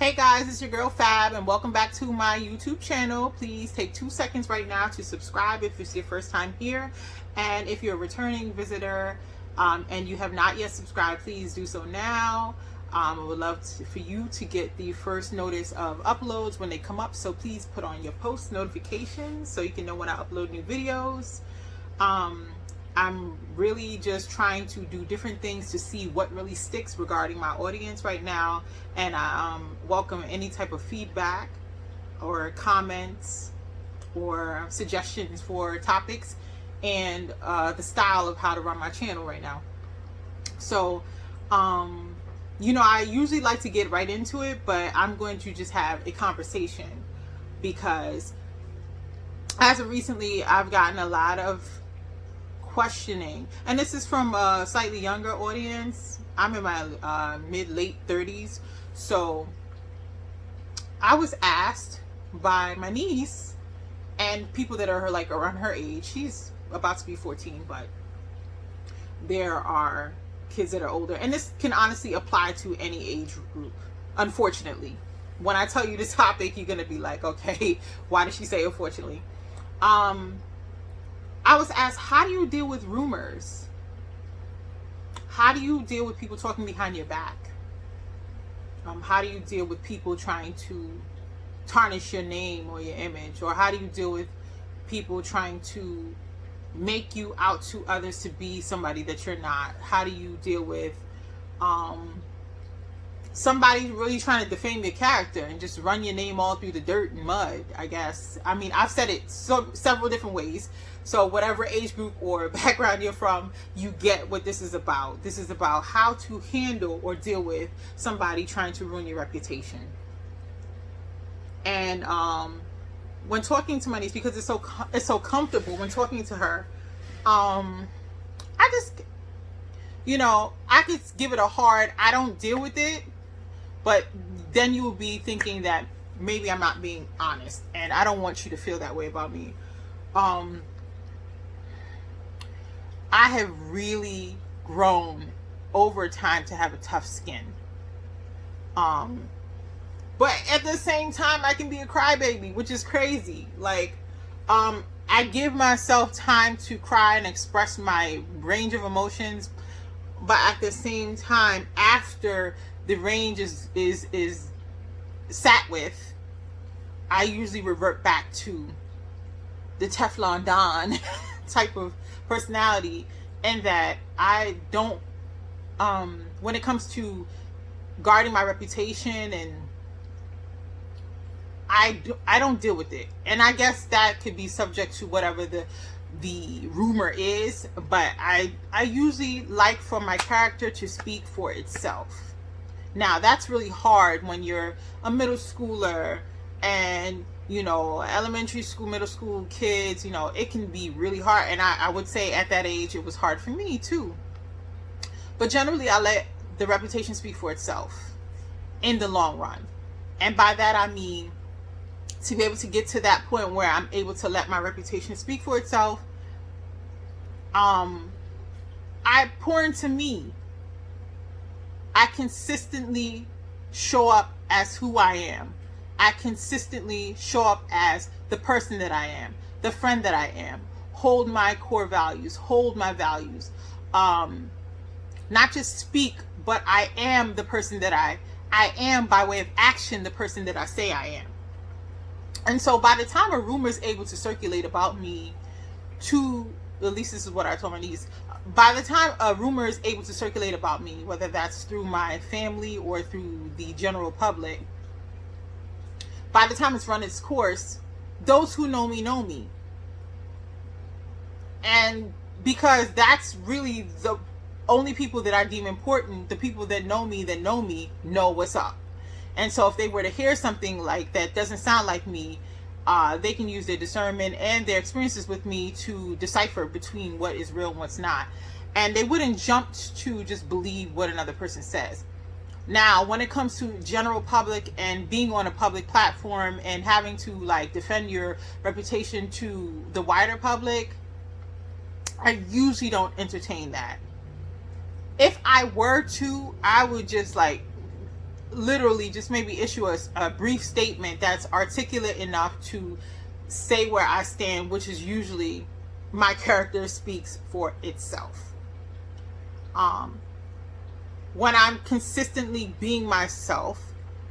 Hey guys, it's your girl Fab, and welcome back to my YouTube channel. Please take 2 seconds right now to subscribe if it's your first time here, and if you're a returning visitor and you have not yet subscribed, please do so now. I would love for you to get the first notice of uploads when they come up, so please put on your post notifications so you can know when I upload new videos. I'm really just trying to do different things to see what really sticks regarding my audience right now, and I welcome any type of feedback or comments or suggestions for topics and the style of how to run my channel right now. So I usually like to get right into it, but I'm going to just have a conversation because as of recently I've gotten a lot of questioning, and this is from a slightly younger audience. I'm in my mid-late 30s, so I was asked by my niece and people that are like around her age. She's about to be 14, but there are kids that are older, and this can honestly apply to any age group. Unfortunately, when I tell you this topic, you're gonna be like, okay, why did she say unfortunately? I was asked, how do you deal with rumors? How do you deal with people talking behind your back? How do you deal with people trying to tarnish your name or your image? Or how do you deal with people trying to make you out to others to be somebody that you're not? How do you deal with somebody really trying to defame your character and just run your name all through the dirt and mud, I guess? I mean, I've said it several different ways. So whatever age group or background you're from, you get what this is about. This is about how to handle or deal with somebody trying to ruin your reputation. And when talking to my niece, because it's so comfortable when talking to her, I just, I could give it a hard, I don't deal with it, but then you will be thinking that maybe I'm not being honest, and I don't want you to feel that way about me. I have really grown over time to have a tough skin. But at the same time, I can be a crybaby, which is crazy. Like, I give myself time to cry and express my range of emotions, but at the same time, after the range is sat with, I usually revert back to the Teflon Don type of personality, and that I don't, when it comes to guarding my reputation, and I don't deal with it. And I guess that could be subject to whatever the rumor is, but I usually like for my character to speak for itself. Now, that's really hard when you're a middle schooler and, elementary school, middle school kids, it can be really hard. And I would say at that age, it was hard for me too. But generally, I let the reputation speak for itself in the long run. And by that, I mean, to be able to get to that point where I'm able to let my reputation speak for itself, I pour into me. I consistently show up as who I am. I consistently show up as the person that I am, the friend that I am. Hold my core values, hold my values. Not just speak, but I am the person that I am by way of action, the person that I say I am. And so by the time a rumor is able to circulate about me to, at least this is what I told my niece, by the time a rumor is able to circulate about me, whether that's through my family or through the general public, by the time it's run its course, those who know me know me. And because that's really the only people that I deem important, the people that know me know what's up. And so if they were to hear something like that doesn't sound like me, they can use their discernment and their experiences with me to decipher between what is real and what's not. And they wouldn't jump to just believe what another person says. Now, when it comes to general public and being on a public platform and having to defend your reputation to the wider public, I usually don't entertain that. If I were to, I would just literally just maybe issue a brief statement that's articulate enough to say where I stand, which is usually my character speaks for itself. When I'm consistently being myself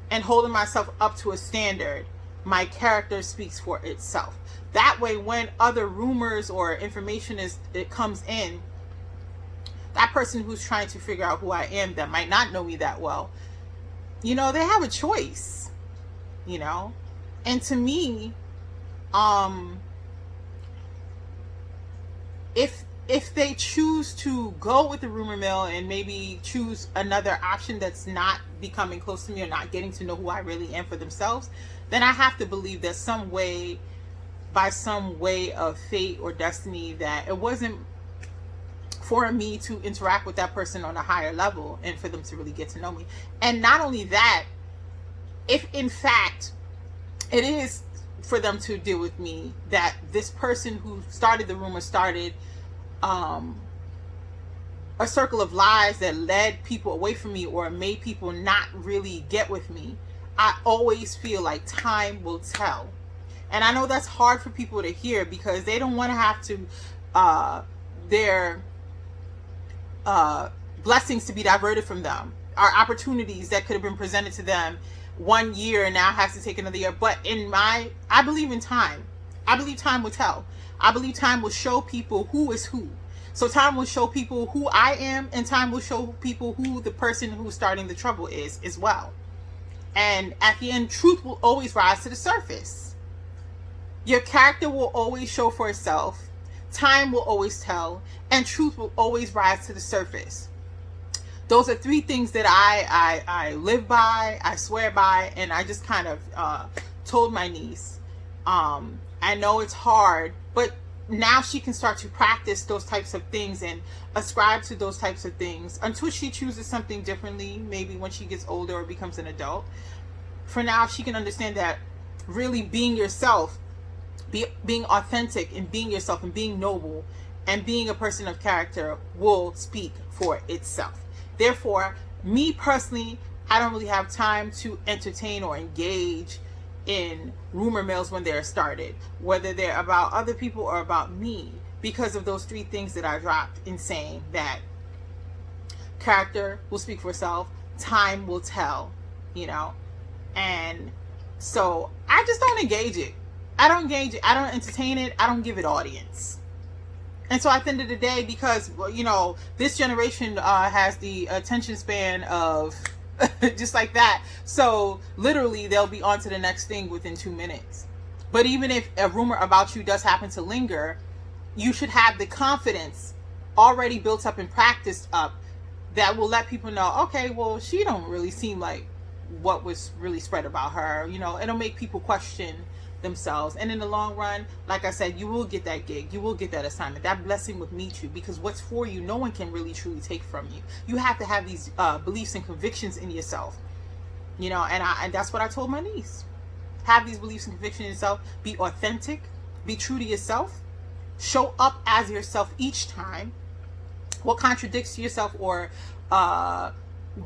and holding myself up to a standard, my character speaks for itself. That way, when other rumors or information it comes in, that person who's trying to figure out who I am that might not know me that well, you know, they have a choice, you know. And to me, if they choose to go with the rumor mill and maybe choose another option that's not becoming close to me or not getting to know who I really am for themselves, then I have to believe that some way, by some way of fate or destiny, that it wasn't for me to interact with that person on a higher level and for them to really get to know me. And not only that, if in fact it is for them to deal with me, that this person who started the rumor started a circle of lies that led people away from me or made people not really get with me, I always feel like time will tell. And I know that's hard for people to hear because they don't want to have to their blessings to be diverted from them, or opportunities that could have been presented to them 1 year and now has to take another year. But I believe in time. I believe time will tell. I believe time will show people who is who. So time will show people who I am, and time will show people who the person who's starting the trouble is as well. And at the end, truth will always rise to the surface. Your character will always show for itself. Time will always tell, and truth will always rise to the surface. Those are three things that I live by, I swear by, and I just kind of told my niece. I know it's hard, but now she can start to practice those types of things and ascribe to those types of things until she chooses something differently, maybe when she gets older or becomes an adult. For now, she can understand that really being yourself, being authentic and being yourself and being noble and being a person of character will speak for itself. Therefore, me personally, I don't really have time to entertain or engage in rumor mills when they're started, whether they're about other people or about me, because of those three things that I dropped in saying that character will speak for itself, time will tell, you know. And so I just don't engage it. I don't engage it. I don't entertain it. I don't give it audience. And so at the end of the day, because, you know, this generation has the attention span of just like that. So literally they'll be on to the next thing within 2 minutes. But even if a rumor about you does happen to linger, you should have the confidence already built up and practiced up that will let people know, okay, well, she don't really seem like what was really spread about her. You know, it'll make people question themselves. And in the long run, like I said, you will get that gig, you will get that assignment, that blessing will meet you, because what's for you, no one can really truly take from you. You have to have these beliefs and convictions in yourself, you know. And that's what I told my niece. Have these beliefs and convictions in yourself. Be authentic, be true to yourself, show up as yourself each time. What contradicts yourself or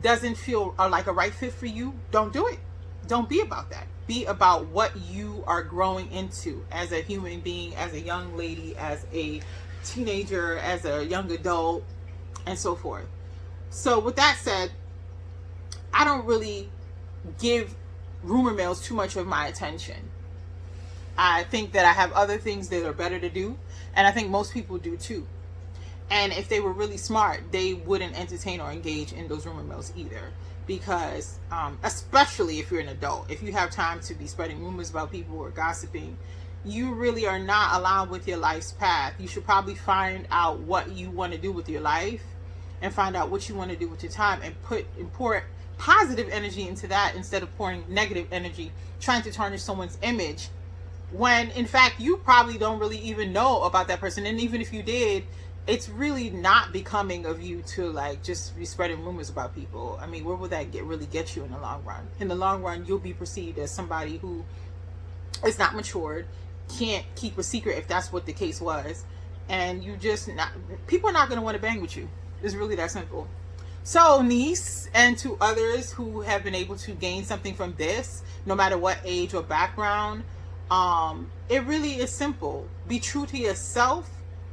doesn't feel like a right fit for you, don't do it. Don't be about that. Be about what you are growing into as a human being, as a young lady, as a teenager, as a young adult, and so forth. So with that said, I don't really give rumor mills too much of my attention. I think that I have other things that are better to do, and I think most people do too. And if they were really smart, they wouldn't entertain or engage in those rumor mills either. Because especially if you're an adult, if you have time to be spreading rumors about people or gossiping, you really are not aligned with your life's path. You should probably find out what you want to do with your life and find out what you want to do with your time, and pour positive energy into that instead of pouring negative energy trying to tarnish someone's image, when in fact you probably don't really even know about that person. And even if you did, it's really not becoming of you to like just be spreading rumors about people. I mean, where will that really get you in the long run? In the long run, you'll be perceived as somebody who is not matured, can't keep a secret if that's what the case was, and you just not, people are not going to want to bang with you. It's really that simple. So, niece, and to others who have been able to gain something from this, no matter what age or background, it really is simple. Be true to yourself.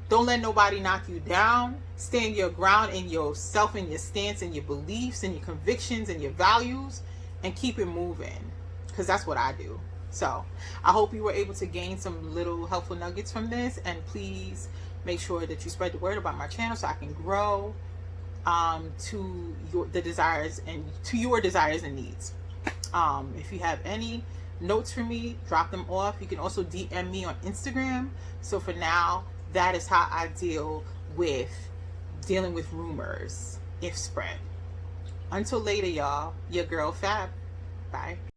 Don't let nobody knock you down. Stand your ground in yourself and your stance and your beliefs and your convictions and your values, and keep it moving, because that's what I do. So I hope you were able to gain some little helpful nuggets from this, and please make sure that you spread the word about my channel so I can grow to your desires and needs. If you have any notes for me, drop them off. You can also DM me on Instagram. So for now, that is how I dealing with rumors if spread. Until later, y'all. Your girl Fab. Bye.